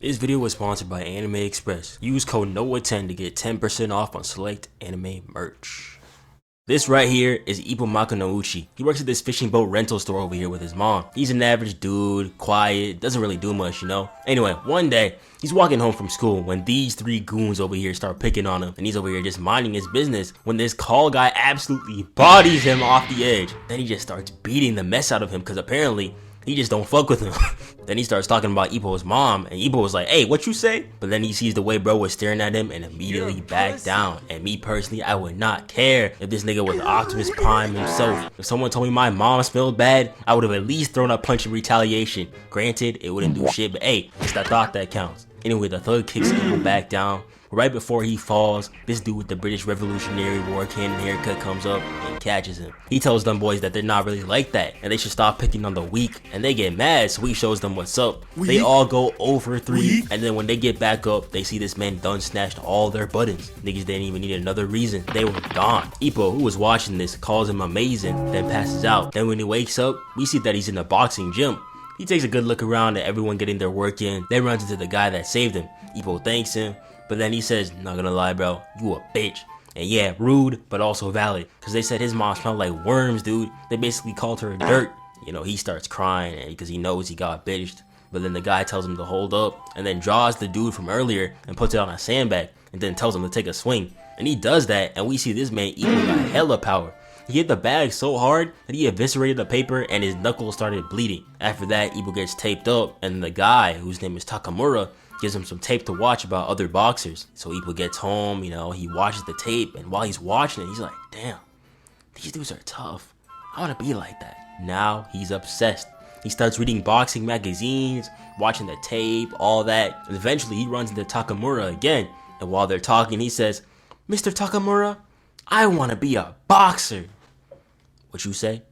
This video was sponsored by Anime Express. Use code NOAHSXZ to get 10% off on select anime merch. This right here is Ippo Makunouchi. He works at this fishing boat rental store over here with his mom. He's an average dude, quiet, doesn't really do much, you know? Anyway, one day, he's walking home from school when these three goons over here start picking on him, and he's over here just minding his business when this call guy absolutely bodies him off the edge. Then he just starts beating the mess out of him because apparently he just don't fuck with him. Then he starts talking about Ippo's mom, and Ippo was like, "Hey, what you say?" But then he sees the way bro was staring at him and immediately backed down. And me personally, I would not care if this nigga was Optimus Prime himself. If someone told me my mom smelled bad, I would have at least thrown a punch in retaliation. Granted, it wouldn't do shit, but hey, it's the thought that counts. Anyway, the thug kicks Ippo back down. Right before he falls, this dude with the British Revolutionary War cannon haircut comes up and catches him. He tells them boys that they're not really like that and they should stop picking on the weak, and they get mad, so he shows them what's up. They all go over 3, and then when they get back up, they see this man done snatched all their buttons. Niggas didn't even need another reason. They were gone. Ippo, who was watching this, calls him amazing, then passes out. Then when he wakes up, we see that he's in a boxing gym. He takes a good look around at everyone getting their work in, then runs into the guy that saved him. Ippo thanks him, but then he says, "Not gonna lie, bro, you a bitch." And yeah, rude, but also valid, because they said his mom smelled like worms, dude. They basically called her dirt. You know, he starts crying because he knows he got bitched. But then the guy tells him to hold up, and then draws the dude from earlier and puts it on a sandbag, and then tells him to take a swing. And he does that, and we see this man Ippo got hella power. He hit the bag so hard that he eviscerated the paper and his knuckles started bleeding. After that, Ippo gets taped up, and the guy, whose name is Takamura, gives him some tape to watch about other boxers. So Ippo gets home, you know, he watches the tape, and while he's watching it, he's like, damn, these dudes are tough. I wanna be like that. Now he's obsessed. He starts reading boxing magazines, watching the tape, all that, and eventually he runs into Takamura again, and while they're talking, he says, "Mr. Takamura, I wanna be a boxer." What you say?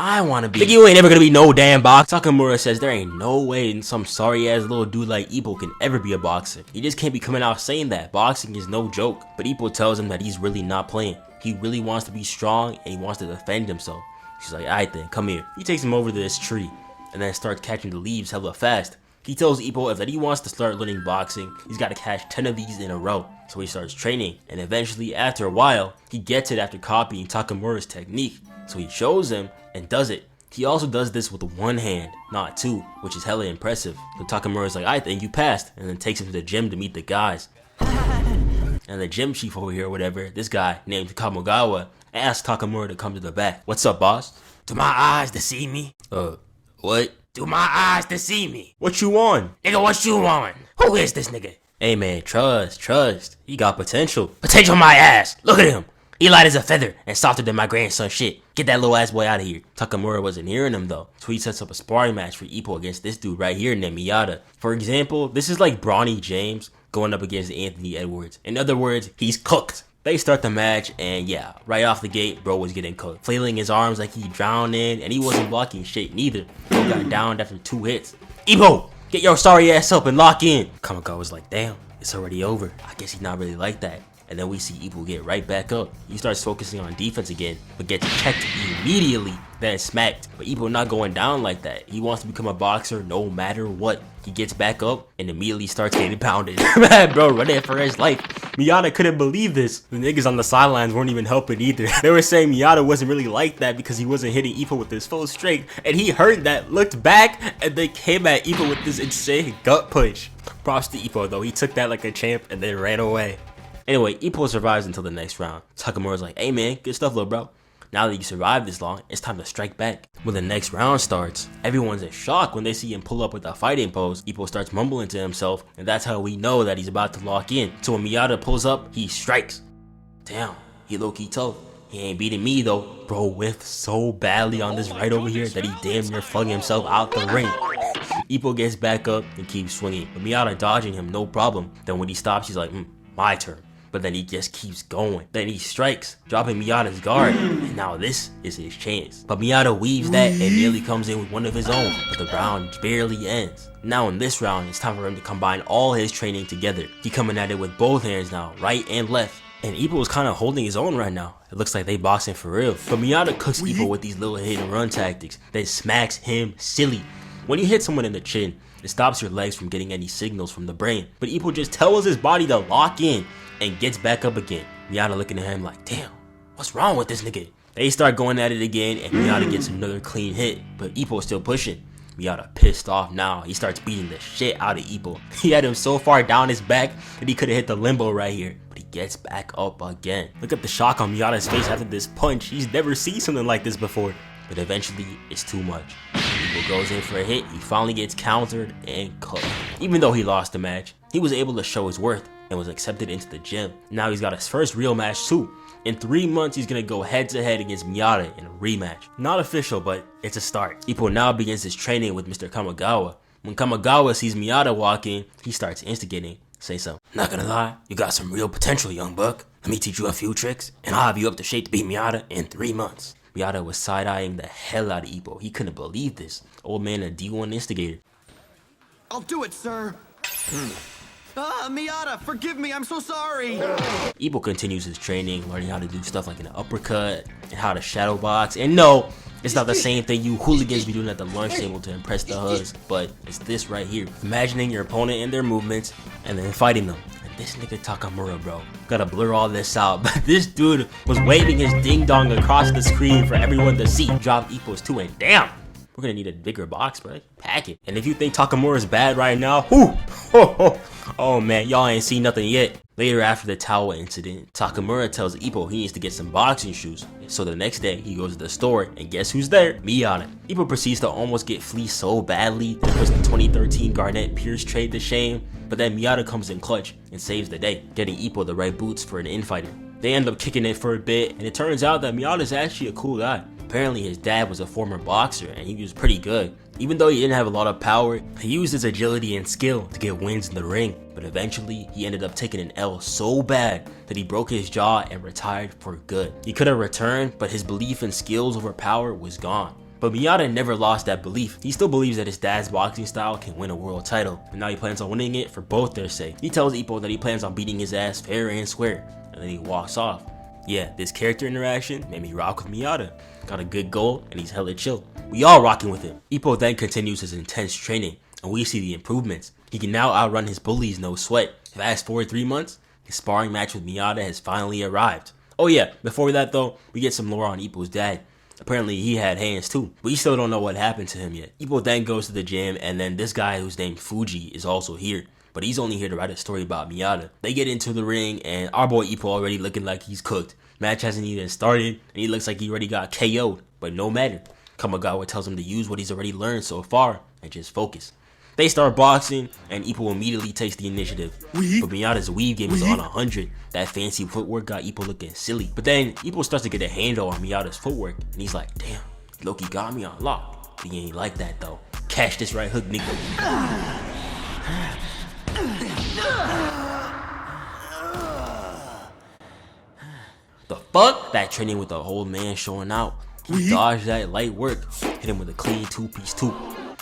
I wanna be. Like, you ain't never gonna be no damn boxer. Takamura says there ain't no way some sorry ass little dude like Ippo can ever be a boxer. He just can't be coming out saying that. Boxing is no joke. But Ippo tells him that he's really not playing. He really wants to be strong and he wants to defend himself. She's like, "Alright then, come here." He takes him over to this tree and then starts catching the leaves hella fast. He tells Ippo if that he wants to start learning boxing, he's gotta catch 10 of these in a row. So he starts training, and eventually after a while, he gets it after copying Takamura's technique. So he shows him and does it. He also does this with one hand, not two, which is hella impressive. So Takamura's like, "I think you passed," and then takes him to the gym to meet the guys. And the gym chief over here or whatever, this guy named Kamogawa, asks Takamura to come to the back. "What's up, boss?" "Do my eyes to see me?" What? "Do my eyes to see me?" "What you on?" "Nigga, what you on? Who is this nigga?" "Hey man, trust. He got potential." "Potential my ass. Look at him. He light as a feather and softer than my grandson shit. Get that little ass boy out of here." Takamura wasn't hearing him though, so he sets up a sparring match for Ippo against this dude right here named Miyata. For example, this is like Bronny James going up against Anthony Edwards. In other words, he's cooked. They start the match, and yeah, right off the gate, bro was getting cooked. Flailing his arms like he drowning, and he wasn't blocking shit neither. Bro got downed after 2 hits. "Ippo, get your sorry ass up and lock in." Kamikawa was like, "Damn, it's already over. I guess he's not really like that." And then we see Ippo get right back up. He starts focusing on defense again, but gets checked immediately, then smacked. But Ippo not going down like that. He wants to become a boxer no matter what. He gets back up and immediately starts getting pounded. Man, bro, running for his life. Miyata couldn't believe this. The niggas on the sidelines weren't even helping either. They were saying Miyata wasn't really like that because he wasn't hitting Ippo with his full strength. And he heard that, looked back, and they came at Ippo with this insane gut punch. Props to Ippo though. He took that like a champ and then ran away. Anyway, Ippo survives until the next round. Takamura's like, "Hey man, good stuff, little bro. Now that you survived this long, it's time to strike back." When the next round starts, everyone's in shock when they see him pull up with a fighting pose. Ippo starts mumbling to himself, and that's how we know that he's about to lock in. So when Miyata pulls up, he strikes. Damn, he low-key tough. He ain't beating me though. Bro whiffed so badly on this right over here that he damn near flung himself out the ring. Ippo gets back up and keeps swinging, but Miyata dodging him no problem. Then when he stops, he's like, "My turn." But then he just keeps going. Then he strikes, dropping Miyata's guard, and now this is his chance. But Miyata weaves that and nearly comes in with one of his own, but the round barely ends. Now in this round, it's time for him to combine all his training together. He coming at it with both hands now, right and left. And Ippo is kind of holding his own right now. It looks like they boxing for real. But Miyata cooks Ippo with these little hit and run tactics, then smacks him silly. When you hit someone in the chin, It stops your legs from getting any signals from the brain, but Ippo just tells his body to lock in and gets back up again. Miyata looking at him like, damn, what's wrong with this nigga? They start going at it again, and Miyata gets another clean hit, but Ippo's still pushing. Miyata pissed off now. He starts beating the shit out of Ippo. He had him so far down his back that he could have hit the limbo right here, but he gets back up again. Look at the shock on Miyata's face after this punch. He's never seen something like this before, but eventually it's too much. Ippo goes in for a hit. He finally gets countered and cooked. Even though he lost the match, he was able to show his worth and was accepted into the gym. Now he's got his first real match too. In 3 months, he's gonna go head to head against Miyata in a rematch. Not official, but it's a start. Ippo now begins his training with Mr. Kamigawa. When Kamigawa sees Miyata walk in, he starts instigating. Say so. Not gonna lie, you got some real potential, young buck. Let me teach you a few tricks, and I'll have you up to shape to beat Miyata in 3 months. Miyata was side-eyeing the hell out of Ippo. He couldn't believe this. Old man a D1 instigator. I'll do it, sir. Miyata, forgive me, I'm so sorry. Ippo continues his training, learning how to do stuff like an uppercut and how to shadow box. And no, it's not the same thing you hooligans be doing at the lunch table to impress the huzz, but it's this right here. Imagining your opponent and their movements and then fighting them. And this nigga Takamura, bro. Gotta blur all this out, but this dude was waving his ding dong across the screen for everyone to see. Drop Ippo's too, and damn, we're gonna need a bigger box, bro. Pack it. And if you think Takamura is bad right now, whoo, oh man, y'all ain't seen nothing yet. Later after the towel incident, Takamura tells Ippo he needs to get some boxing shoes. So the next day, he goes to the store, and guess who's there? Miyata. Ippo proceeds to almost get fleeced so badly that puts the 2013 Garnett Pierce trade to shame, but then Miyata comes in clutch and saves the day, getting Ippo the right boots for an infighter. They end up kicking it for a bit, and it turns out that Miyata is actually a cool guy. Apparently his dad was a former boxer and he was pretty good. Even though he didn't have a lot of power, he used his agility and skill to get wins in the ring. But eventually, he ended up taking an L so bad that he broke his jaw and retired for good. He could have returned, but his belief in skills over power was gone. But Miyata never lost that belief. He still believes that his dad's boxing style can win a world title, and now he plans on winning it for both their sake. He tells Ippo that he plans on beating his ass fair and square, and then he walks off. Yeah, this character interaction made me rock with Miyata. Got a good goal, and he's hella chill. We all rocking with him. Ippo then continues his intense training, and we see the improvements. He can now outrun his bullies no sweat. Fast forward 3 months, his sparring match with Miyata has finally arrived. Oh yeah, before that though, we get some lore on Ippo's dad. Apparently he had hands too, but we still don't know what happened to him yet. Ippo then goes to the gym, and then this guy who's named Fuji is also here. But he's only here to write a story about Miyata. They get into the ring, and our boy Ippo already looking like he's cooked. Match hasn't even started, and he looks like he already got KO'd, but no matter. Kamigawa tells him to use what he's already learned so far, and just focus. They start boxing, and Ippo immediately takes the initiative. But Miyata's weave game is on 100. That fancy footwork got Ippo looking silly. But then, Ippo starts to get a handle on Miyata's footwork, and he's like, damn, Loki got me on lock. But he ain't like that though. Catch this right hook, nigga. The fuck? That training with the old man showing out. He dodged that light work, hit him with a clean two-piece too.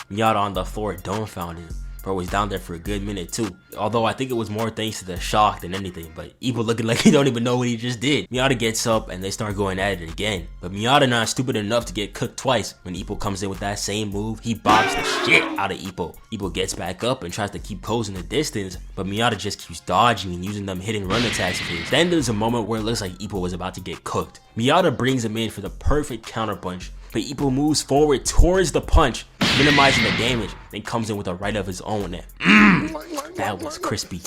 Miyata on the floor dumbfounded. Bro was down there for a good minute too. Although I think it was more thanks to the shock than anything, but Ippo looking like he don't even know what he just did. Miyata gets up and they start going at it again. But Miyata not stupid enough to get cooked twice. When Ippo comes in with that same move, he bops the shit out of Ippo. Ippo gets back up and tries to keep closing the distance, but Miyata just keeps dodging and using them hit and run attacks of his. Then there's a moment where it looks like Ippo was about to get cooked. Miyata brings him in for the perfect counterpunch, but Ippo moves forward towards the punch, minimizing the damage, then comes in with a right of his own. And that was crispy.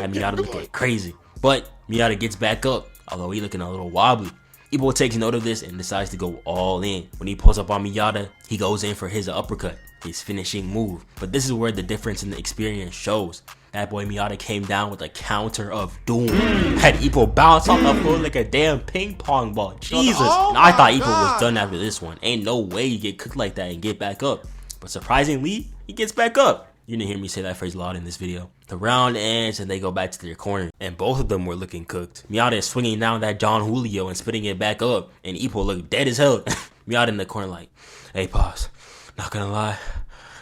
Had Miyata looking crazy. But Miyata gets back up, although he looking a little wobbly. Ippo takes note of this and decides to go all in. When he pulls up on Miyata, he goes in for his uppercut, his finishing move. But this is where the difference in the experience shows. That boy Miyata came down with a counter of doom. Had Ippo bounce off the floor like a damn ping pong ball. Jesus. Now, I thought Ippo was done after this one. Ain't no way you get cooked like that and get back up. But surprisingly, he gets back up. You didn't hear me say that phrase a lot in this video. The round ends and they go back to their corner, and both of them were looking cooked. Miyata is swinging down that John Julio and spitting it back up, and Ippo looked dead as hell. Miyata in the corner like, hey Pops, not gonna lie,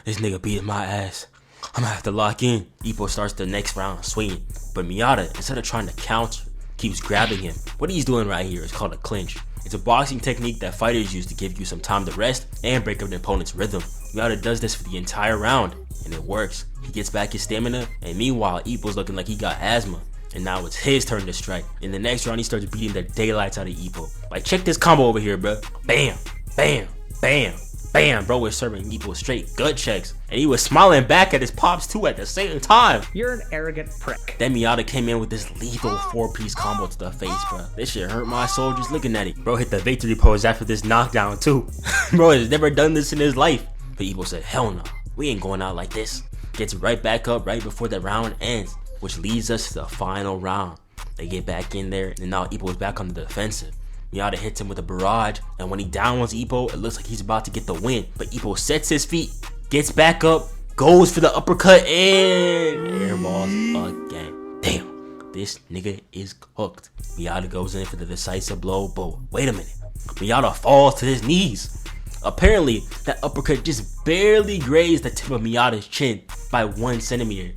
this nigga beating my ass. I'm gonna have to lock in. Ippo starts the next round swinging, but Miyata, instead of trying to counter, keeps grabbing him. What he's doing right here is called a clinch. It's a boxing technique that fighters use to give you some time to rest and break up the opponent's rhythm. Miyata does this for the entire round, and it works. He gets back his stamina, and meanwhile, Ippo's looking like he got asthma. And now it's his turn to strike. In the next round, he starts beating the daylights out of Ippo. Like, check this combo over here, bro. Bam, bam, bam, bam. Bro was serving Ippo straight gut checks. And he was smiling back at his pops too at the same time. You're an arrogant prick. Then Miyata came in with this lethal 4-piece combo to the face, bro. This shit hurt my soul just looking at it. Bro hit the victory pose after this knockdown too. Bro has never done this in his life. But Ippo said, hell no, we ain't going out like this. Gets right back up right before the round ends, which leads us to the final round. They get back in there, and now Ippo is back on the defensive. Miyata hits him with a barrage, and when he downs Ippo, it looks like he's about to get the win. But Ippo sets his feet, gets back up, goes for the uppercut, and airballs again. Damn, this nigga is cooked. Miyata goes in for the decisive blow, but wait a minute. Miyata falls to his knees. Apparently, that uppercut just barely grazed the tip of Miyata's chin by 1 centimeter.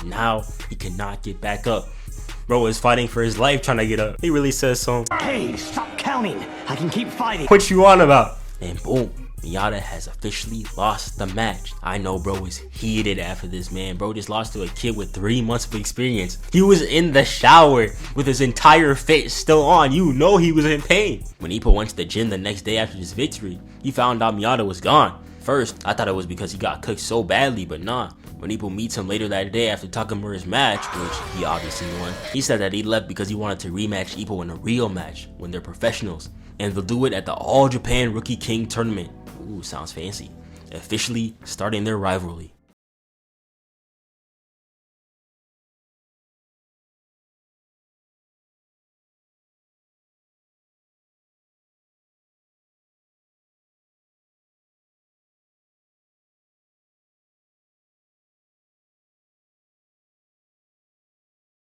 Now he cannot get back up. Bro is fighting for his life trying to get up. He really says so. Hey, stop counting. I can keep fighting. What you on about? And boom, Miyata has officially lost the match. I know bro is heated after this, man. Bro just lost to a kid with 3 months of experience. He was in the shower with his entire face still on. You know he was in pain. When Ippo went to the gym the next day after his victory, he found out Miyata was gone. First, I thought it was because he got cooked so badly, but nah. When Ippo meets him later that day after Takamura's match, which he obviously won, he said that he left because he wanted to rematch Ippo in a real match when they're professionals. And they'll do it at the All Japan Rookie King tournament. Ooh, sounds fancy. Officially starting their rivalry.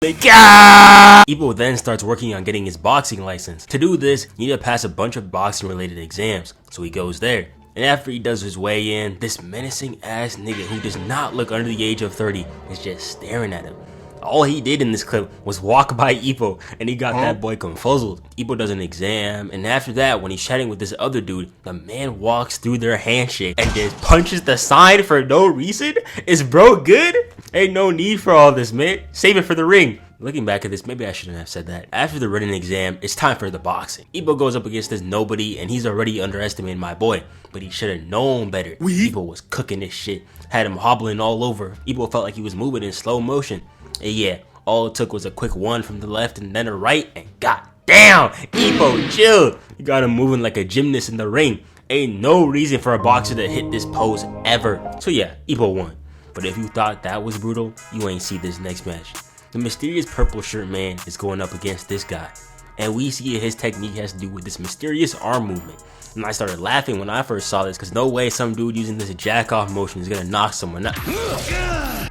Ippo then starts working on getting his boxing license. To do this, you need to pass a bunch of boxing related exams, so he goes there. And after he does his way in, this menacing ass nigga who does not look under the age of 30 is just staring at him. All he did in this clip was walk by Ippo, and he got that boy confuzzled. Ippo does an exam, and after that, when he's chatting with this other dude, the man walks through their handshake and just punches the sign for no reason. Is bro good? Ain't no need for all this, man. Save it for the ring. Looking back at this, maybe I shouldn't have said that. After the written exam, it's time for the boxing. Ippo goes up against this nobody, and he's already underestimating my boy, but he should have known better. Ippo was cooking this shit, had him hobbling all over. Ippo felt like he was moving in slow motion. And yeah, all it took was a quick one from the left and then a right, and goddamn, Ippo chill. He got him moving like a gymnast in the ring. Ain't no reason for a boxer to hit this pose ever. So yeah, Ippo won. But if you thought that was brutal, you ain't see this next match. The mysterious purple shirt man is going up against this guy. And we see his technique has to do with this mysterious arm movement. And I started laughing when I first saw this, because no way some dude using this jack off motion is gonna knock someone out.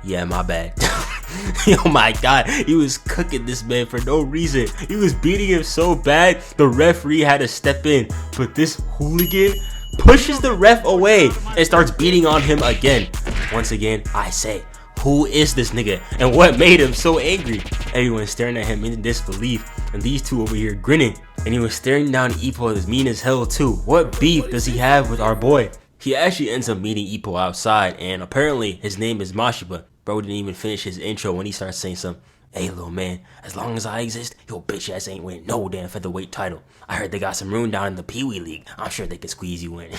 Yeah, my bad. Oh my god, he was cooking this man for no reason. He was beating him so bad, the referee had to step in. But this hooligan pushes the ref away and starts beating on him again. Once again, I say, who is this nigga and what made him so angry? Everyone's staring at him in disbelief, and these two over here grinning. And he was staring down Ippo as mean as hell too. What beef does he have with our boy? He actually ends up meeting Ippo outside, and apparently his name is Mashiba. Bro didn't even finish his intro when he starts saying some, "Hey little man, as long as I exist, your bitch ass ain't winning no damn featherweight title. I heard they got some room down in the Pee Wee League. I'm sure they can squeeze you in."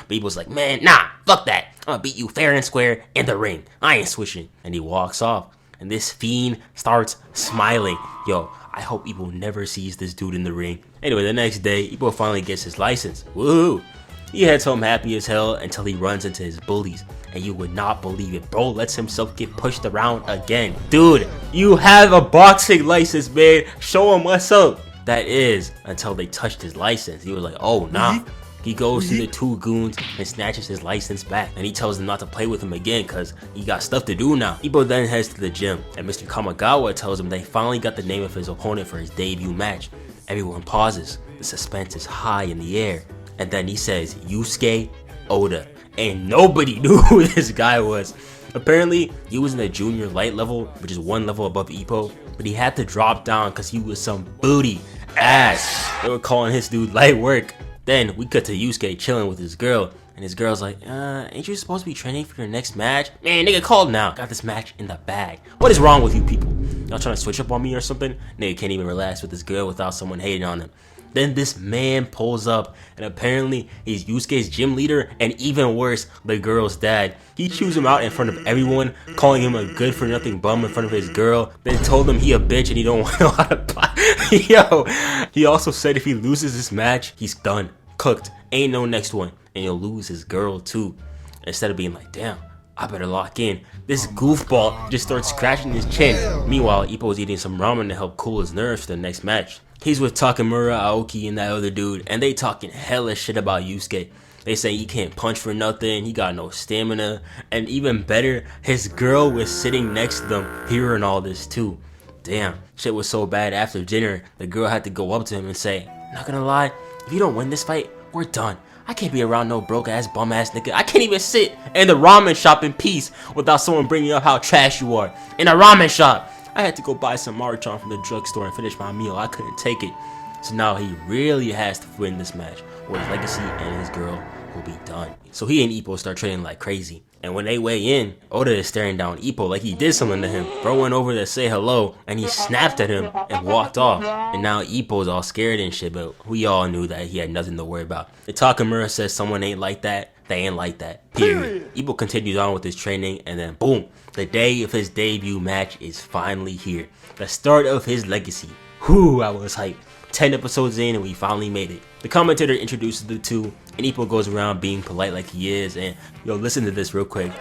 But Ippo's like, "Man, nah, fuck that. I'm gonna beat you fair and square in the ring. I ain't switching." And he walks off. And this fiend starts smiling. Yo, I hope Ippo never sees this dude in the ring. Anyway, the next day, Ippo finally gets his license. Woohoo! He heads home happy as hell until he runs into his bullies. And you would not believe it, bro lets himself get pushed around again. Dude, you have a boxing license, man. Show him what's up. That is, until they touched his license. He was like, oh, nah. He goes to the two goons and snatches his license back. And he tells them not to play with him again because he got stuff to do now. Ippo then heads to the gym. And Mr. Kamagawa tells him they finally got the name of his opponent for his debut match. Everyone pauses. The suspense is high in the air. And then he says, Yusuke Oda. And nobody knew who this guy was. Apparently, he was in the junior light level, which is one level above Ippo. But he had to drop down because he was some booty ass. They were calling his dude light work. Then we cut to Yusuke chilling with his girl, And his girl's like, ain't you supposed to be training for your next match? Man, nigga, call now. Got this match in the bag. What is wrong with you people? Y'all trying to switch up on me or something? Nigga can't even relax with his girl without someone hating on him. Then this man pulls up, and apparently he's Yusuke's gym leader, and even worse, the girl's dad. He chews him out in front of everyone, calling him a good-for-nothing bum in front of his girl, then told him he a bitch and he don't know how to play. Yo, he also said if he loses this match, he's done, cooked, ain't no next one, and he'll lose his girl too. Instead of being like, damn, I better lock in, this goofball just starts scratching his chin. Meanwhile, Ippo's eating some ramen to help cool his nerves for the next match. He's with Takamura, Aoki, and that other dude, and they talking hella shit about Yusuke. They say he can't punch for nothing, he got no stamina, and even better, his girl was sitting next to them hearing all this too. Damn, shit was so bad after dinner, the girl had to go up to him and say, not gonna lie, if you don't win this fight, we're done. I can't be around no broke ass bum ass nigga. I can't even sit in the ramen shop in peace without someone bringing up how trash you are. In a ramen shop. I had to go buy some Marchon from the drugstore and finish my meal. I couldn't take it. So now he really has to win this match, or his legacy and his girl will be done. So he and Ippo start training like crazy. And when they weigh in, Oda is staring down Ippo like he did something to him. Bro went over to say hello, and he snapped at him and walked off. And now Ippo's all scared and shit, but we all knew that he had nothing to worry about. The Takamura says someone ain't like that, they ain't like that, period. Ippo continues on with his training, and then boom, the day of his debut match is finally here. The start of his legacy. Whew, I was hyped. 10 episodes in and we finally made it. The commentator introduces the two, and Ippo goes around being polite like he is, and yo, listen to this real quick.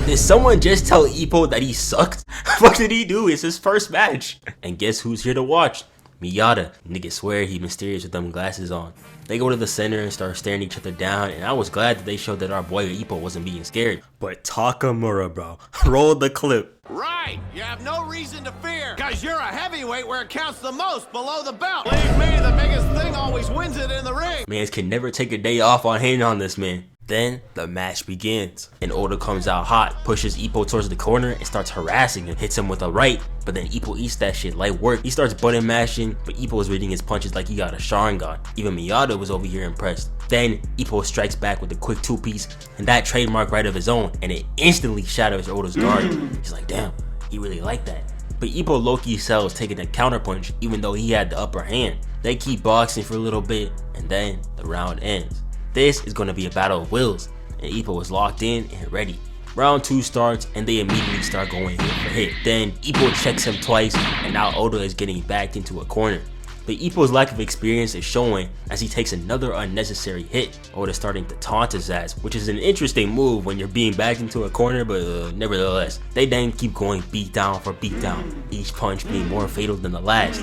Did someone just tell Ippo that he sucked? What did he do? It's his first match. And guess who's here to watch? Miyata. Nigga swear he mysterious with them glasses on. They go to the center and start staring each other down, and I was glad that they showed that our boy Ippo wasn't being scared. But Takamura, bro, roll the clip. Right, you have no reason to fear, cause you're a heavyweight where it counts the most below the belt. Believe me, the biggest thing always wins it in the ring. Mans can never take a day off on hating on this man. Then the match begins, and Oda comes out hot, pushes Ippo towards the corner and starts harassing him, hits him with a right, but then Ippo eats that shit like work. He starts button mashing, but Ippo is reading his punches like he got a Sharingan. Even Miyata was over here impressed. Then Ippo strikes back with a quick two-piece and that trademark right of his own, and it instantly shatters Oda's guard. He's like, damn, he really liked that. But Ippo low-key sells taking a counterpunch even though he had the upper hand. They keep boxing for a little bit, and then the round ends. This is going to be a battle of wills, and Ippo is locked in and ready. Round 2 starts, and they immediately start going hit for hit. Then Ippo checks him twice, and now Oda is getting backed into a corner. But Ippo's lack of experience is showing as he takes another unnecessary hit. Oda's starting to taunt his ass, which is an interesting move when you're being backed into a corner, but nevertheless. They then keep going beat down for beat down, each punch being more fatal than the last.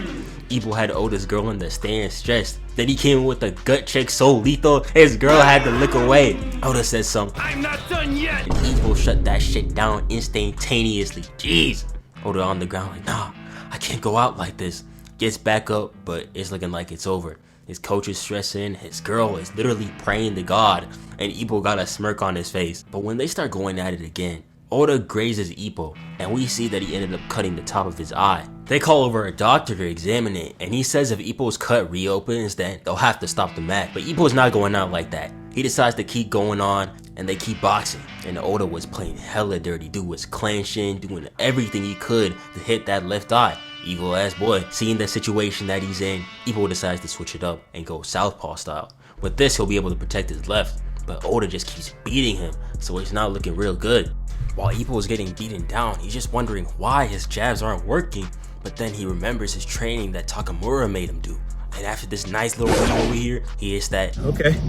Ippo had Oda's girl in the stands stressed. Then he came in with a gut check so lethal, his girl had to look away. Oda says something. I'm not done yet. And Ippo shut that shit down instantaneously. Jeez. Oda on the ground like, nah, I can't go out like this. Gets back up, but it's looking like it's over. His coach is stressing, his girl is literally praying to God, and Ippo got a smirk on his face. But when they start going at it again, Oda grazes Ippo, and we see that he ended up cutting the top of his eye. They call over a doctor to examine it, and he says if Ippo's cut reopens, then they'll have to stop the match. But Ippo's not going out like that. He decides to keep going on, and they keep boxing. And Oda was playing hella dirty. Dude was clenching, doing everything he could to hit that left eye. Evil ass boy. Seeing the situation that he's in, Ippo decides to switch it up and go southpaw style. With this, he'll be able to protect his left, but Oda just keeps beating him, so it's not looking real good. While Ippo is getting beaten down, he's just wondering why his jabs aren't working, but then he remembers his training that Takamura made him do. And after this nice little win over here, he hits that, okay,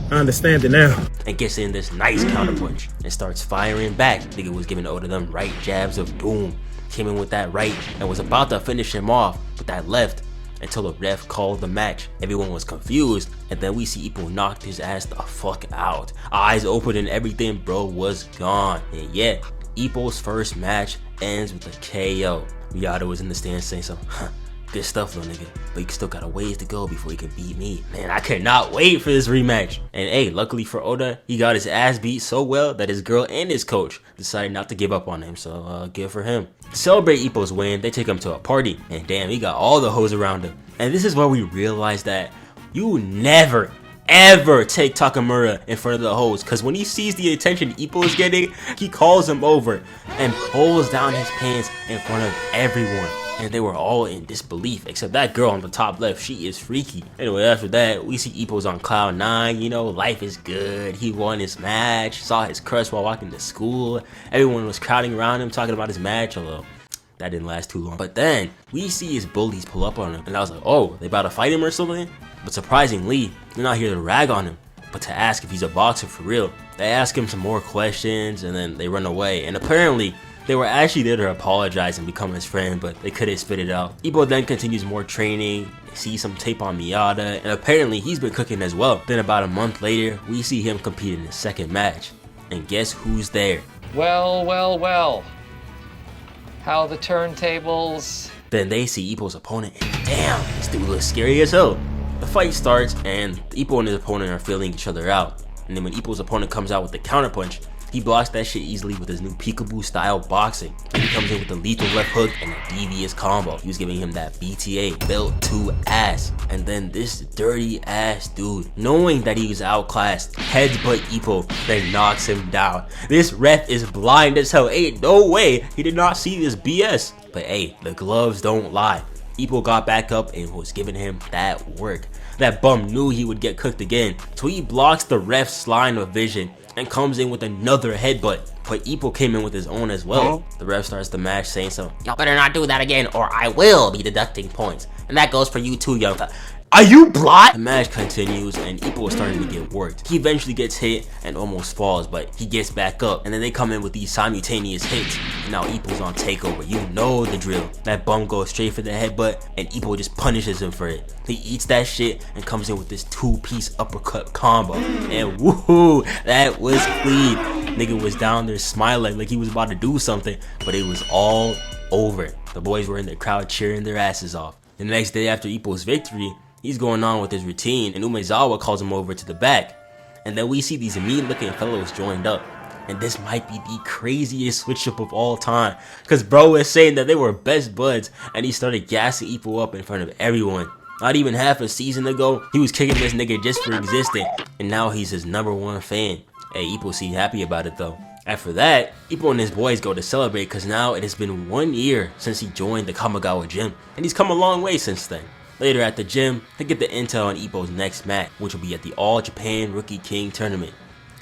I understand it now, and gets in this nice counterpunch and starts firing back. Nigga was giving Oda them right jabs of doom. Came in with that right and was about to finish him off with that left until the ref called the match. Everyone was confused, and then we see Ippo knocked his ass the fuck out. Eyes open and everything, bro was gone. And yeah, Ippo's first match ends with a KO. Miyata was in the stands saying some, good stuff little nigga, but you still got a ways to go before you can beat me. Man, I cannot wait for this rematch. And hey, luckily for Oda, he got his ass beat so well that his girl and his coach decided not to give up on him, so good for him. To celebrate Ippo's win, they take him to a party, and damn, he got all the hoes around him. And this is where we realize that you never, ever take Takamura in front of the host, because when he sees the attention Ippo is getting, he calls him over and pulls down his pants in front of everyone. And they were all in disbelief, except that girl on the top left. She is freaky. Anyway, after that, we see Ippo's on cloud 9. You know, life is good. He won his match, saw his crush while walking to school. Everyone was crowding around him talking about his match, although that didn't last too long. But then we see his bullies pull up on him, and I was like, oh, they about to fight him or something? But surprisingly, they're not here to rag on him, but to ask if he's a boxer for real. They ask him some more questions, and then they run away. And apparently, they were actually there to apologize and become his friend, but they couldn't spit it out. Ippo then continues more training, sees some tape on Miyata, and apparently he's been cooking as well. Then about a month later, we see him compete in his second match. And guess who's there? Well, well, well. How the turntables? Then they see Ippo's opponent, and damn, this dude looks scary as hell. The fight starts, and Ippo and his opponent are feeling each other out. And then when Ippo's opponent comes out with the counterpunch, he blocks that shit easily with his new peekaboo style boxing. He comes in with a lethal left hook and a devious combo. He was giving him that BTA, belt to ass. And then this dirty ass dude, knowing that he was outclassed, headbutt Ippo, then knocks him down. This ref is blind as hell. Ain't no way he did not see this BS. But hey, the gloves don't lie. Ippo got back up and was giving him that work. That bum knew he would get cooked again, so he blocks the ref's line of vision and comes in with another headbutt. But Ippo came in with his own as well. The ref starts the match saying so, y'all better not do that again or I will be deducting points. And that goes for you too, young fella. Are you blind? The match continues and Ippo is starting to get worked. He eventually gets hit and almost falls, but he gets back up. And then they come in with these simultaneous hits. And now Ippo's on takeover. You know the drill. That bum goes straight for the headbutt and Ippo just punishes him for it. He eats that shit and comes in with this two-piece uppercut combo. And woohoo, that was clean. Nigga was down there smiling like he was about to do something, but it was all over. The boys were in the crowd cheering their asses off. The next day after Ippo's victory, he's going on with his routine, and Noahsxz calls him over to the back. And then we see these mean-looking fellows joined up. And this might be the craziest switch-up of all time, because bro is saying that they were best buds, and he started gassing Ippo up in front of everyone. Not even half a season ago, he was kicking this nigga just for existing, and now he's his #1 fan. Hey, Ippo seemed happy about it though. After that, Ippo and his boys go to celebrate because now it has been 1 year since he joined the Kamigawa gym, and he's come a long way since then. Later at the gym, they get the intel on Ippo's next match, which will be at the All Japan Rookie King Tournament.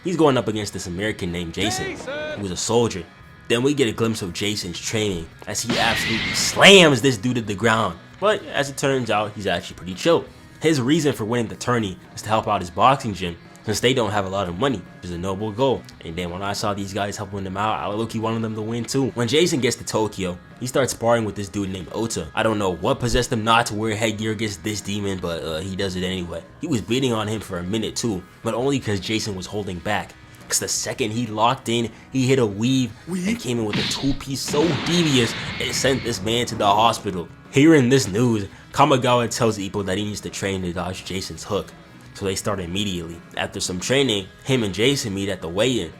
He's going up against this American named Jason, who was a soldier. Then we get a glimpse of Jason's training as he absolutely slams this dude to the ground. But as it turns out, he's actually pretty chill. His reason for winning the tourney is to help out his boxing gym, since they don't have a lot of money, which is a noble goal. And then when I saw these guys helping them out, I low-key wanted them to win too. When Jason gets to Tokyo, he starts sparring with this dude named Ota. I don't know what possessed him not to wear headgear against this demon, but he does it anyway. He was beating on him for a minute too, but only because Jason was holding back. Because the second he locked in, he hit a weave and came in with a two-piece so devious, it sent this man to the hospital. Hearing this news, Kamigawa tells Ippo that he needs to train to dodge Jason's hook. So they start immediately. After some training, him and Jason meet at the weigh-in,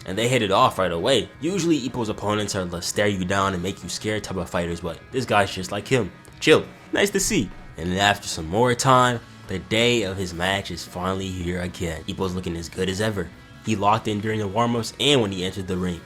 and they hit it off right away. Usually Ippo's opponents are the stare you down and make you scared type of fighters, but this guy's just like him. Chill. Nice to see. And then after some more time, the day of his match is finally here again. Ippo's looking as good as ever. He locked in during the warm-ups and when he entered the ring.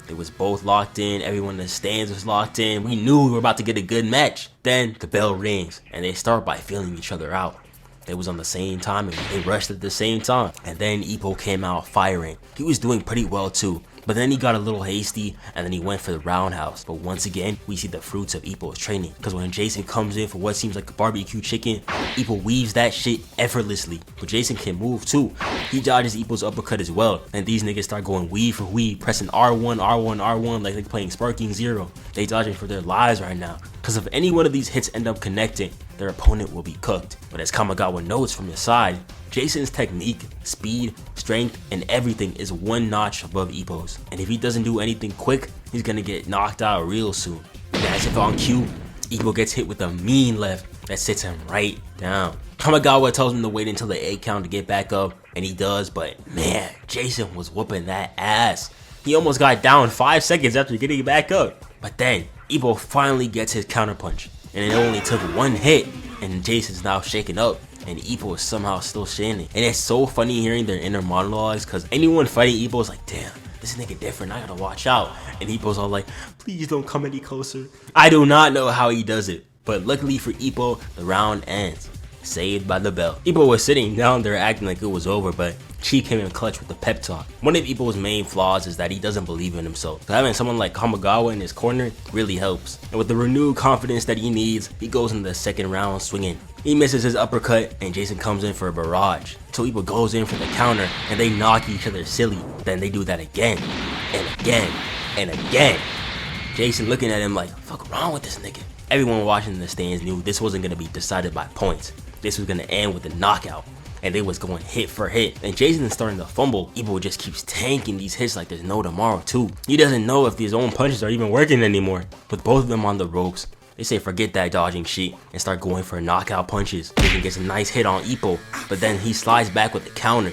They was both locked in, everyone in the stands was locked in. We knew we were about to get a good match. Then the bell rings, and they start by feeling each other out. They was on the same time and they rushed at the same time. And then Ippo came out firing. He was doing pretty well too. But then he got a little hasty and then he went for the roundhouse. But once again, we see the fruits of Ippo's training. Because when Jason comes in for what seems like a barbecue chicken, Ippo weaves that shit effortlessly. But Jason can move too. He dodges Ippo's uppercut as well. And these niggas start going weave for weave, pressing R1, R1, R1 like they're playing Sparking Zero. They dodging for their lives right now. Because if any one of these hits end up connecting, their opponent will be cooked. But as Kamigawa notes from his side, Jason's technique, speed, strength, and everything is one notch above Ippo's. And if he doesn't do anything quick, he's gonna get knocked out real soon. And as if on cue, Ippo gets hit with a mean left that sits him right down. Kamigawa tells him to wait until the 8 count to get back up, and he does, but man, Jason was whooping that ass. He almost got down 5 seconds after getting back up. But then, Ippo finally gets his counterpunch, and it only took one hit, and Jason's now shaken up. and Ippo is somehow still standing. And it's so funny hearing their inner monologues, because anyone fighting Ippo is like, damn, this nigga different, I gotta watch out. And Ippo's all like, please don't come any closer. I do not know how he does it, but luckily for Ippo, the round ends. Saved by the bell. Ippo was sitting down there acting like it was over, but Chi came in clutch with the pep talk. One of Ippo's main flaws is that he doesn't believe in himself. So having someone like Kamigawa in his corner really helps. And with the renewed confidence that he needs, he goes into the second round swinging. He misses his uppercut and Jason comes in for a barrage. So Ippo goes in for the counter and they knock each other silly. Then they do that again and again and again. Jason looking at him like, fuck wrong with this nigga? Everyone watching in the stands knew this wasn't gonna be decided by points. This was gonna end with a knockout. And they was going hit for hit. And Jason is starting to fumble. Ippo just keeps tanking these hits like there's no tomorrow too. He doesn't know if his own punches are even working anymore. With both of them on the ropes, they say forget that dodging shit and start going for knockout punches. Jason gets a nice hit on Ippo, but then he slides back with the counter.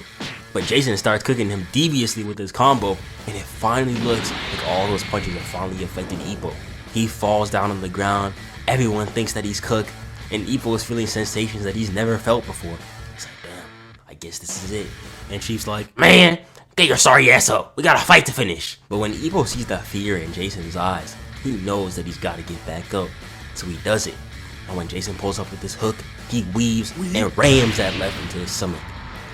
But Jason starts cooking him deviously with his combo, and it finally looks like all those punches have finally affected Ippo. He falls down on the ground, everyone thinks that he's cooked, and Ippo is feeling sensations that he's never felt before. He's like, damn, I guess this is it. And Chief's like, man, get your sorry ass up, we got a fight to finish. But when Ippo sees the fear in Jason's eyes, he knows that he's got to get back up, so he does it. And when Jason pulls up with this hook, he weaves and rams that left into his stomach.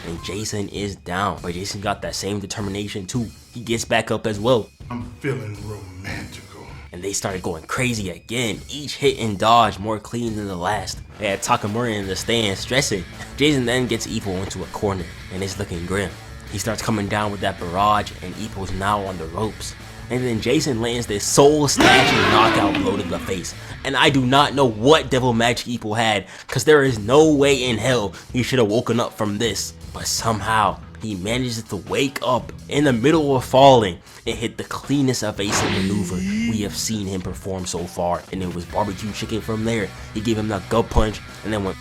And Jason is down, but Jason got that same determination too. He gets back up as well. I'm feeling romantical. And they started going crazy again, each hit and dodge more clean than the last. They had Takamura in the stand stressing. Jason then gets Ippo into a corner, and it's looking grim. He starts coming down with that barrage, and Ippo's now on the ropes. And then Jason lands this soul-snatching knockout blow to the face. And I do not know what devil magic Ippo had, because there is no way in hell he should have woken up from this. But somehow, he manages to wake up in the middle of falling and hit the cleanest evasive maneuver we have seen him perform so far. And it was barbecue chicken from there. He gave him that gut punch and then went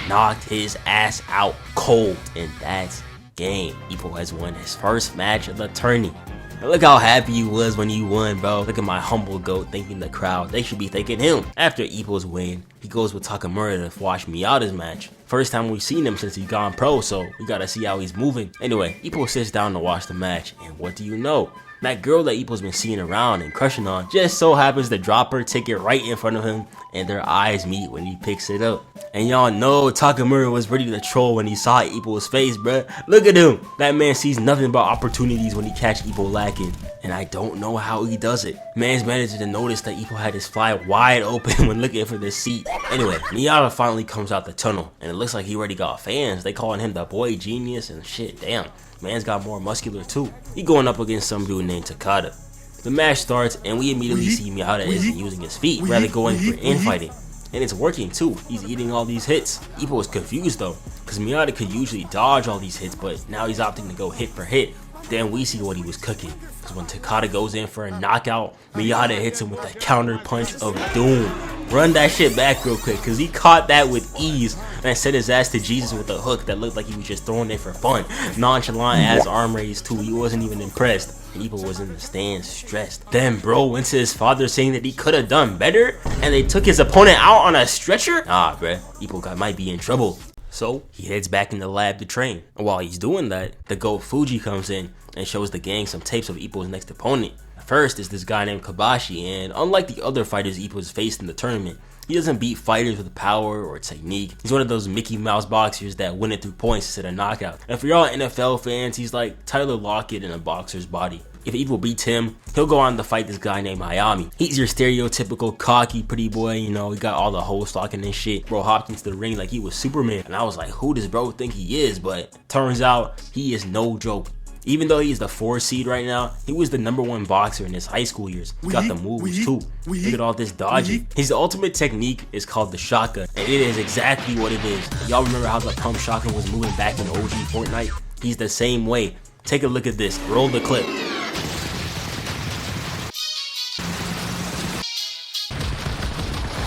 knocked his ass out cold. And that's game. Ippo has won his first match of the tourney. And look how happy he was when he won, bro. Look at my humble goat thanking the crowd. They should be thanking him. After Ippo's win, he goes with Takamura to watch Miyata's match. First time we've seen him since he's gone pro, so we gotta see how he's moving. Anyway, Ippo sits down to watch the match, and what do you know? That girl that Ippo's been seeing around and crushing on just so happens to drop her ticket right in front of him, and their eyes meet when he picks it up. And y'all know Takamura was ready to troll when he saw Ippo's face, bruh. Look at him. That man sees nothing but opportunities when he catch Ippo lacking. And I don't know how he does it. Man's managed to notice that Ippo had his fly wide open when looking for this seat. Anyway, Miyata finally comes out the tunnel, and it looks like he already got fans. They calling him the boy genius and shit, damn. Man's got more muscular too. He going up against some dude named Takada. The match starts and we immediately see Miyata isn't using his feet, rather going for infighting. And it's working too. He's eating all these hits. Ippo is confused though, because Miyata could usually dodge all these hits, but now he's opting to go hit for hit. Then we see what he was cooking, because when Takada goes in for a knockout, Miyata hits him with that counter punch of doom. Run that shit back real quick, because he caught that with ease and sent his ass to Jesus with a hook that looked like he was just throwing it for fun. Nonchalant ass arm raise too, he wasn't even impressed. And Ippo was in the stands stressed. Then bro went to his father saying that he could have done better, and they took his opponent out on a stretcher? Nah bruh, Ippo might be in trouble. So he heads back in the lab to train. And while he's doing that, the GOAT Fuji comes in and shows the gang some tapes of Ippo's next opponent. First is this guy named Kabashi, and unlike the other fighters Ippo's faced in the tournament, he doesn't beat fighters with power or technique. He's one of those Mickey Mouse boxers that win it through points instead of knockout. And for y'all NFL fans, he's like Tyler Lockett in a boxer's body. If Ippo beats him, he'll go on to fight this guy named Hayami. He's your stereotypical cocky pretty boy, you know, he got all the hoes talking and shit. Bro hopped into the ring like he was Superman, and I was like, who does bro think he is? But turns out he is no joke. Even though he's the 4th seed right now, he was the #1 boxer in his high school years. He got the moves too. Look at all this dodging. His ultimate technique is called the shotgun, and it is exactly what it is. Y'all remember how the pump shotgun was moving back in OG Fortnite? He's the same way. Take a look at this. Roll the clip.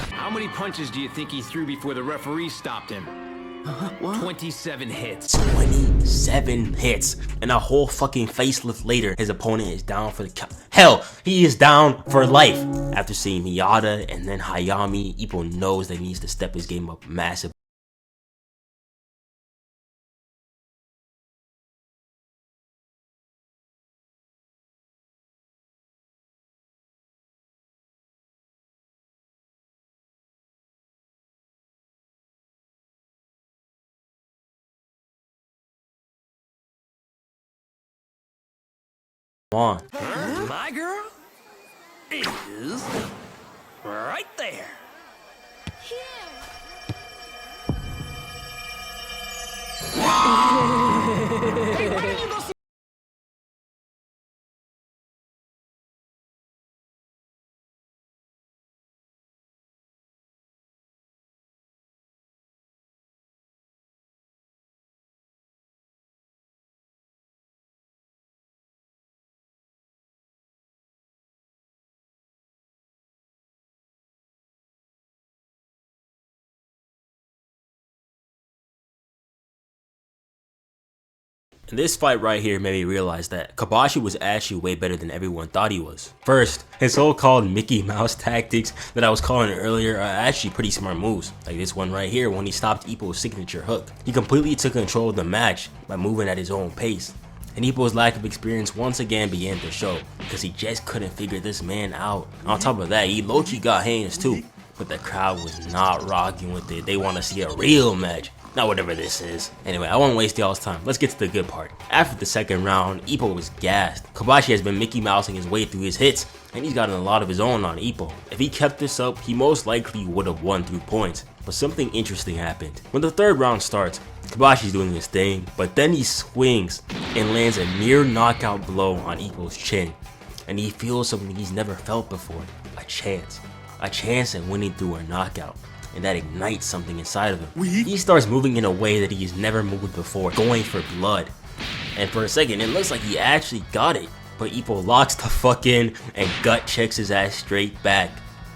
How many punches do you think he threw before the referee stopped him? What? 27 hits. 27 hits. And a whole fucking facelift later, his opponent is down for the count. Hell, he is down for life. After seeing Miyata and then Hajime, Ippo knows that he needs to step his game up massively. On. My girl is right there. And this fight right here made me realize that Kobashi was actually way better than everyone thought he was. First, his so-called Mickey Mouse tactics that I was calling earlier are actually pretty smart moves. Like this one right here when he stopped Ippo's signature hook. He completely took control of the match by moving at his own pace. And Ippo's lack of experience once again began to show because he just couldn't figure this man out. On top of that, he low-key got hands too, but the crowd was not rocking with it. They want to see a real match. Not whatever this is. Anyway, I won't waste y'all's time. Let's get to the good part. After the second round, Ippo was gassed. Kobashi has been Mickey Mousing his way through his hits, and he's gotten a lot of his own on Ippo. If he kept this up, he most likely would have won through points. But something interesting happened. When the third round starts, Kobashi's doing his thing, but then he swings and lands a near knockout blow on Ippo's chin. And he feels something he's never felt before. A chance. A chance at winning through a knockout. And that ignites something inside of him. He starts moving in a way that he's never moved before, going for blood. And for a second, it looks like he actually got it. But Ippo locks the fuck in and gut checks his ass straight back.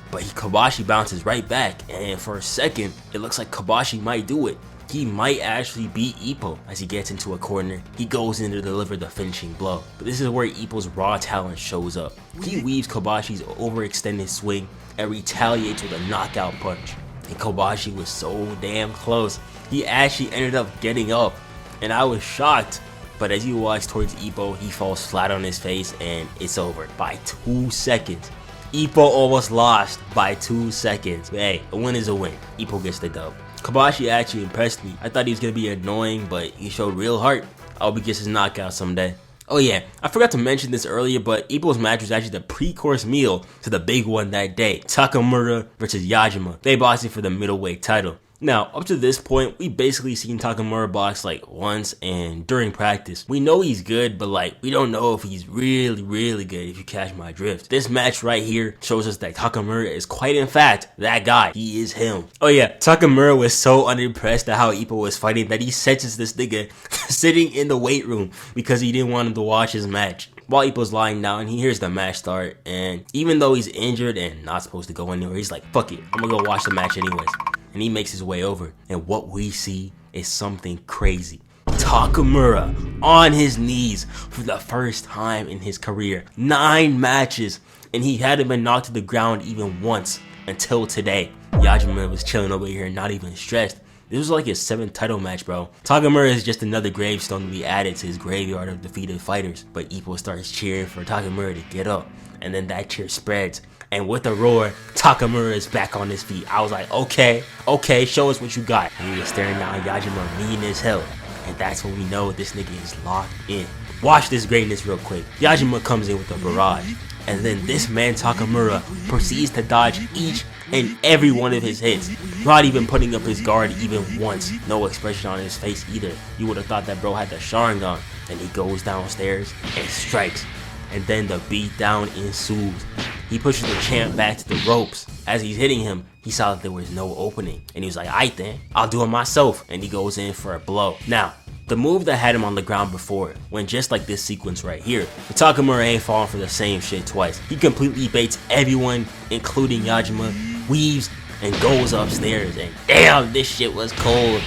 But Kobashi bounces right back, and for a second, it looks like Kobashi might do it. He might actually beat Ippo. As he gets into a corner, he goes in to deliver the finishing blow. But this is where Ippo's raw talent shows up. He weaves Kobashi's overextended swing and retaliates with a knockout punch. And Kobashi was so damn close. He actually ended up getting up, and I was shocked. But as you watch towards Ippo, he falls flat on his face, and it's over by 2 seconds. Ippo almost lost by 2 seconds. But hey, a win is a win. Ippo gets the dub. Kobashi actually impressed me. I thought he was gonna be annoying, but he showed real heart. I hope he gets his knockout someday. Oh yeah, I forgot to mention this earlier, but Ippo's match was actually the pre-course meal to the big one that day. Takamura versus Hajime. They boxing for the middleweight title. Now, up to this point, we basically seen Takamura box like once and during practice. We know he's good, but like, we don't know if he's really good, if you catch my drift. This match right here shows us that Takamura is quite in fact that guy. He is him. Oh yeah, Takamura was so unimpressed at how Ippo was fighting that he sentences this nigga sitting in the weight room because he didn't want him to watch his match. While Ippo's lying down, he hears the match start, and even though he's injured and not supposed to go anywhere, he's like, fuck it, I'm gonna go watch the match anyways. And he makes his way over, and what we see is something crazy. Takamura on his knees for the first time in his career. 9 matches, and he hadn't been knocked to the ground even once until today. Hajime was chilling over here, not even stressed. This was like his 7th title match, bro. Takamura is just another gravestone to be added to his graveyard of defeated fighters. But Ippo starts cheering for Takamura to get up, and then that cheer spreads. And with a roar, Takamura is back on his feet. I was like, okay, show us what you got. And he was staring down at Hajime, mean as hell. And that's when we know this nigga is locked in. Watch this greatness real quick. Hajime comes in with a barrage. And then this man Takamura proceeds to dodge each and every one of his hits. Not even putting up his guard even once. No expression on his face either. You would have thought that bro had the Sharingan. And he goes downstairs and strikes. And then the beatdown ensues. He pushes the champ back to the ropes. As he's hitting him, he saw that there was no opening. And he was like, aight then, I'll do it myself. And he goes in for a blow. Now, the move that had him on the ground before went just like this sequence right here. But Takamura ain't falling for the same shit twice. He completely baits everyone, including Hajime, weaves, and goes upstairs. And damn, this shit was cold.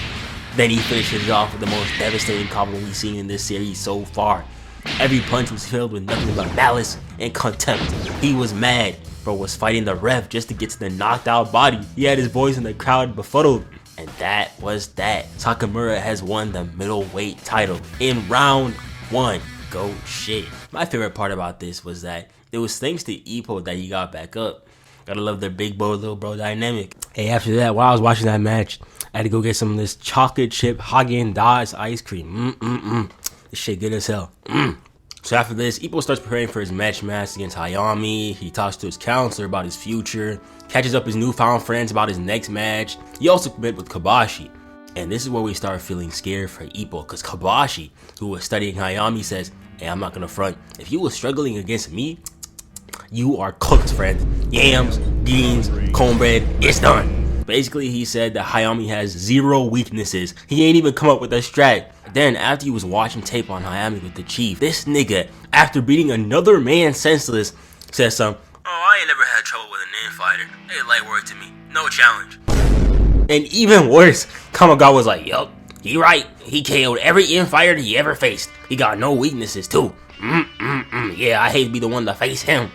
Then he finishes it off with the most devastating combo we've seen in this series so far. Every punch was filled with nothing but malice and contempt. He was mad, bro was fighting the ref just to get to the knocked out body. He had his boys in the crowd befuddled. And that was that. Takamura has won the middleweight title in round 1. Go shit. My favorite part about this was that it was thanks to Ippo that he got back up. Gotta love their big bro, little bro dynamic. Hey, after that, while I was watching that match, I had to go get some of this chocolate chip Haagen-Dazs ice cream. This shit good as hell. So after this, Ippo starts preparing for his match against Hayami. He talks to his counselor about his future, catches up his newfound friends about his next match. He also met with Kobashi. And this is where we start feeling scared for Ippo, because Kobashi, who was studying Hayami, says, hey, I'm not gonna front. If you were struggling against me, you are cooked, friend. Yams, beans, cornbread, it's done. Basically, he said that Hayami has 0 weaknesses. He ain't even come up with a strat. Then, after he was watching tape on Hayami with the Chief, this nigga, after beating another man senseless, says something, oh, I ain't never had trouble with an infighter. They light work to me. No challenge. And even worse, Kamigawa was like, yup, he right. He KO'd every infighter he ever faced. He got no weaknesses, too. Yeah, I hate to be the one to face him.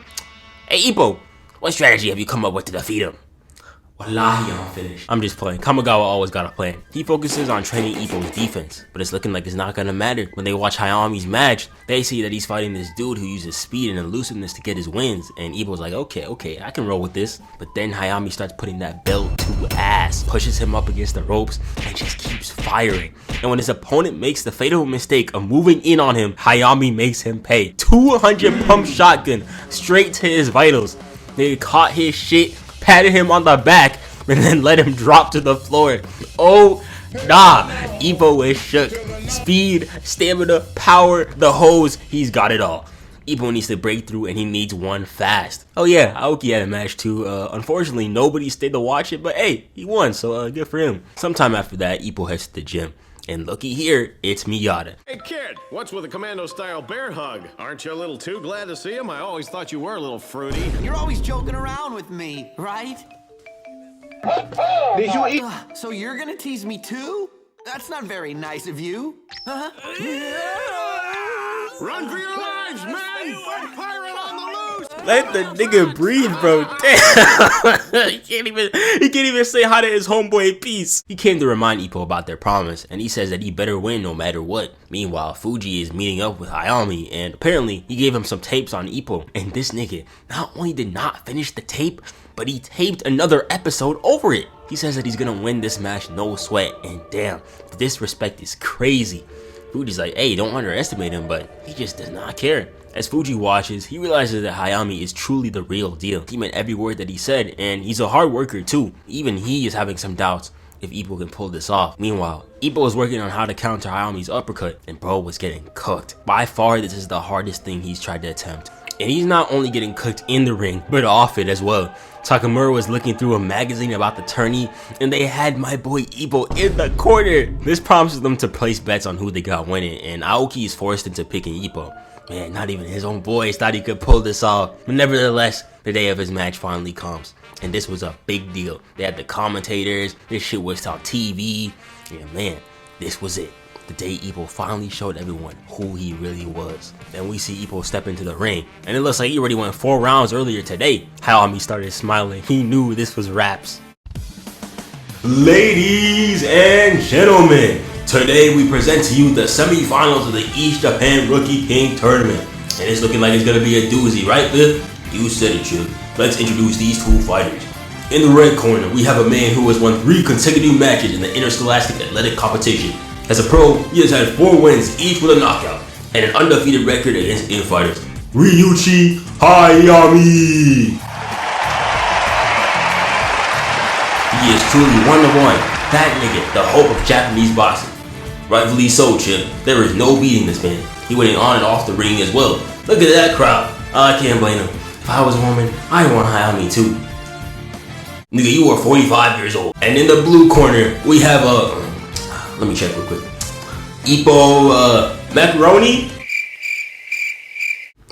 Hey, Ippo, what strategy have you come up with to defeat him? Wallahi, I'm finished. I'm just playing. Kamigawa always got a plan. He focuses on training Ippo's defense, but it's looking like it's not gonna matter. When they watch Hayami's match, they see that he's fighting this dude who uses speed and elusiveness to get his wins, and Ippo's like, okay, I can roll with this. But then Hayami starts putting that belt to ass, pushes him up against the ropes, and just keeps firing. And when his opponent makes the fatal mistake of moving in on him, Hayami makes him pay. 200 pump shotgun straight to his vitals. They caught his shit, patted him on the back, and then let him drop to the floor. Oh, nah. Ippo is shook. Speed, stamina, power, the hose, he's got it all. Ippo needs to break through, and he needs one fast. Oh yeah, Aoki had a match too. Unfortunately, nobody stayed to watch it, but hey, he won, so good for him. Sometime after that, Ippo heads to the gym. And looky here, it's Miyata. Hey kid, what's with the commando-style bear hug? Aren't you a little too glad to see him? I always thought you were a little fruity. You're always joking around with me, right? Did you eat? So you're gonna tease me too? That's not very nice of you. Run for your lives, man! Pirate on the loose! Let the nigga breathe, bro. Damn. he can't even say hi to his homeboy Peace. He came to remind Ippo about their promise, and he says that he better win no matter what. Meanwhile, Fuji is meeting up with Hayami, and apparently he gave him some tapes on Ippo. And this nigga not only did not finish the tape, but he taped another episode over it. He says that he's gonna win this match no sweat, and damn, the disrespect is crazy. Fuji's like, hey, don't underestimate him, but he just does not care. As Fuji watches, he realizes that Hayami is truly the real deal. He meant every word that he said, and he's a hard worker too. Even he is having some doubts if Ippo can pull this off. Meanwhile, Ippo was working on how to counter Hayami's uppercut, and bro was getting cooked. By far, this is the hardest thing he's tried to attempt. And he's not only getting cooked in the ring, but off it as well. Takamura was looking through a magazine about the tourney, and they had my boy Ippo in the corner. This promises them to place bets on who they got winning, and Aoki is forced into picking Ippo. Man, not even his own boys thought he could pull this off. But nevertheless, the day of his match finally comes, and this was a big deal. They had the commentators, this shit was on TV, and man, this was it. The day Ippo finally showed everyone who he really was. Then we see Ippo step into the ring, and it looks like he already went 4 rounds earlier today. Hayami started smiling. He knew this was raps. Ladies and gentlemen, today we present to you the semifinals of the East Japan Rookie King Tournament. And it's looking like it's gonna be a doozy, right, Biff? You said it, Chip. Let's introduce these 2 fighters. In the red corner, we have a man who has won 3 consecutive matches in the Interscholastic Athletic Competition. As a pro, he has had 4 wins, each with a knockout, and an undefeated record against infighters. Ryuichi Hayami! He is truly one of one. That nigga, the hope of Japanese boxing. Rightfully so, Chip. There is no beating this man. He went on and off the ring as well. Look at that crowd. I can't blame him. If I was a woman, I'd want Hayami too. Nigga, you are 45 years old. And in the blue corner, we have let me check real quick. Ippo, Macaroni?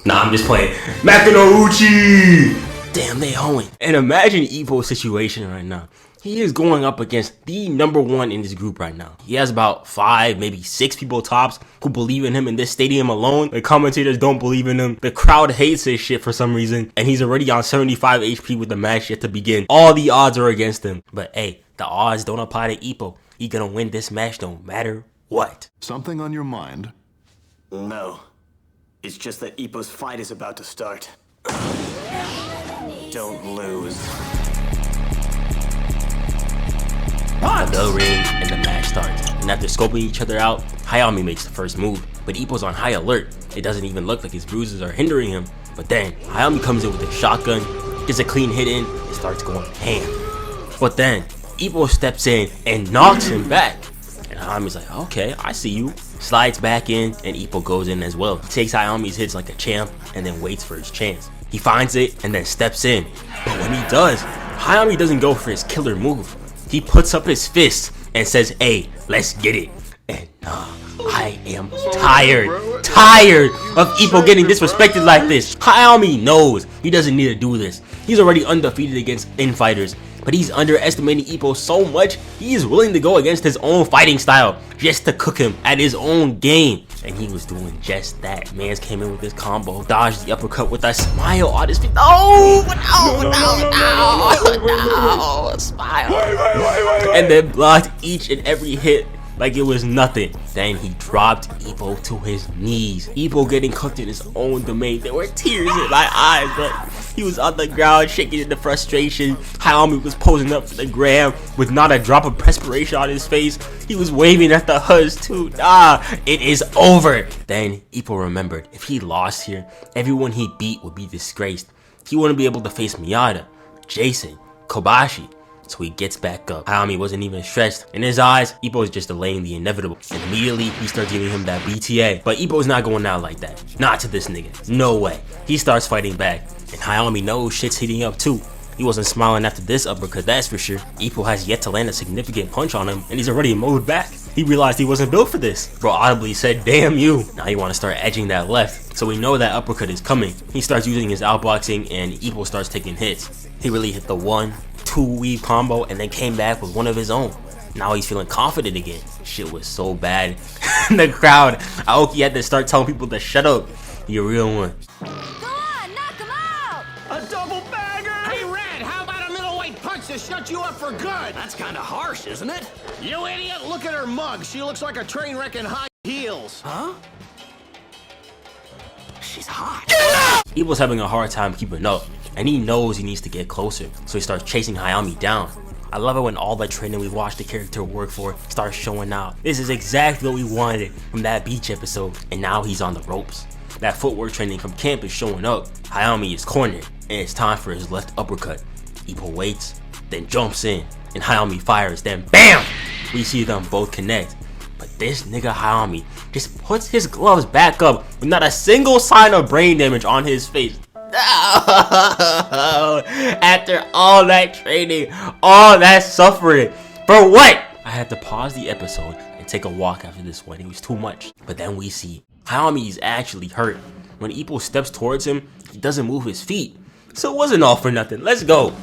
Nah, I'm just playing. Macanouchi! Damn, they hoeing. And imagine Ippo's situation right now. He is going up against the #1 in this group right now. He has about 5, maybe 6 people tops who believe in him in this stadium alone. The commentators don't believe in him. The crowd hates his shit for some reason. And he's already on 75 HP with the match yet to begin. All the odds are against him. But hey, the odds don't apply to Ippo. He's gonna win this match no matter what. Something on your mind? No. It's just that Ippo's fight is about to start. Don't lose. The bell rings and the match starts. And after scoping each other out, Hayami makes the first move. But Ippo's on high alert. It doesn't even look like his bruises are hindering him. But then, Hayami comes in with a shotgun, gets a clean hit in, and starts going ham. But then, Ippo steps in and knocks him back. And Hayami's like, okay, I see you. Slides back in, and Ippo goes in as well. He takes Hayami's hits like a champ, and then waits for his chance. He finds it, and then steps in. But when he does, Hayami doesn't go for his killer move. He puts up his fist and says, hey, let's get it. And I am tired of Ippo getting disrespected like this. Hayami knows he doesn't need to do this. He's already undefeated against infighters, but he's underestimating Ippo so much, he is willing to go against his own fighting style just to cook him at his own game. And he was doing just that. Mans came in with this combo, dodged the uppercut with a smile on his face. No, smile. And then blocked each and every hit like it was nothing. Then he dropped Ippo to his knees. Ippo getting cooked in his own domain. There were tears in my eyes, but he was on the ground shaking in the frustration. Hayami was posing up for the gram with not a drop of perspiration on his face. He was waving at the Huzz too. It is over. Then Ippo remembered if he lost here, everyone he beat would be disgraced. He wouldn't be able to face Miyata, Jason, Kobashi. So he gets back up. Hayami wasn't even stretched. In his eyes, Ippo is just delaying the inevitable. And immediately, he starts giving him that BTA. But Ippo's not going out like that. Not to this nigga. No way. He starts fighting back. And Hayami knows shit's heating up too. He wasn't smiling after this uppercut, that's for sure. Ippo has yet to land a significant punch on him, and he's already mowed back. He realized he wasn't built for this. Bro audibly said, damn you. Now you want to start edging that left. So we know that uppercut is coming. He starts using his outboxing, and Ippo starts taking hits. He really hit the 1-2 weave combo, and then came back with one of his own. Now he's feeling confident again. Shit was so bad. In the crowd, Aoki had to start telling people to shut up. You're a real one. To shut you up for good. That's kind of harsh, isn't it? You idiot, look at her mug. She looks like a train wreck in high heels. Huh? She's hot. Ippo's having a hard time keeping up, and he knows he needs to get closer, so he starts chasing Hayami down. I love it when all the training we watched the character work for starts showing out. This is exactly what we wanted from that beach episode, and now he's on the ropes. That footwork training from camp is showing up. Hayami is cornered, and it's time for his left uppercut. Ippo waits, then jumps in, and Hayami fires, then BAM! We see them both connect. But this nigga Hayami just puts his gloves back up with not a single sign of brain damage on his face. After all that training, all that suffering, for what? I had to pause the episode and take a walk after this one. It was too much. But then we see Hayami is actually hurt. When Ippo steps towards him, he doesn't move his feet. So it wasn't all for nothing. Let's go.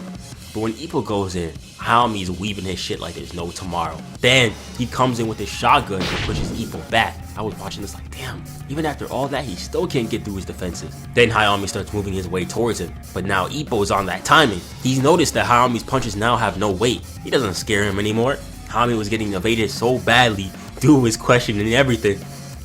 But when Ippo goes in, Hayami is weaving his shit like there's no tomorrow. Then he comes in with his shotgun and pushes Ippo back. I was watching this like, damn, even after all that, he still can't get through his defenses. Then Hayami starts moving his way towards him, but now Ippo is on that timing. He's noticed that Hayami's punches now have no weight. He doesn't scare him anymore. Hayami was getting evaded so badly due to his questioning and everything.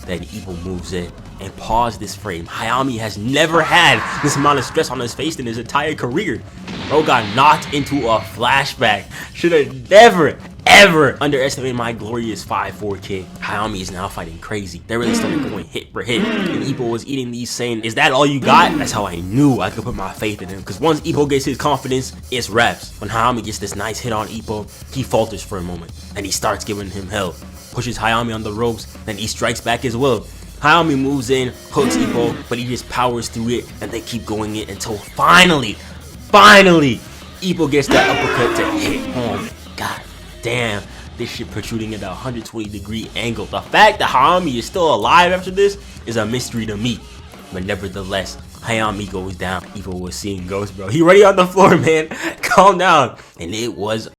Then Ippo moves in and pause this frame. Hayami has never had this amount of stress on his face in his entire career. Bro got knocked into a flashback. Should have never, ever underestimated my glorious 5'4" kid. Hayami is now fighting crazy. They really started going hit for hit. And Ippo was eating these saying, is that all you got? That's how I knew I could put my faith in him. Because once Ippo gets his confidence, it's raps. When Hayami gets this nice hit on Ippo, he falters for a moment. And he starts giving him hell. Pushes Hayami on the ropes, then he strikes back as well. Hayami moves in, hooks Ippo, but he just powers through it, and they keep going in until finally, Ippo gets that uppercut to hit home. God damn, this shit protruding at a 120-degree angle. The fact that Hayami is still alive after this is a mystery to me. But nevertheless, Hayami goes down. Ippo was seeing ghosts, bro. He already on the floor, man. Calm down. And it was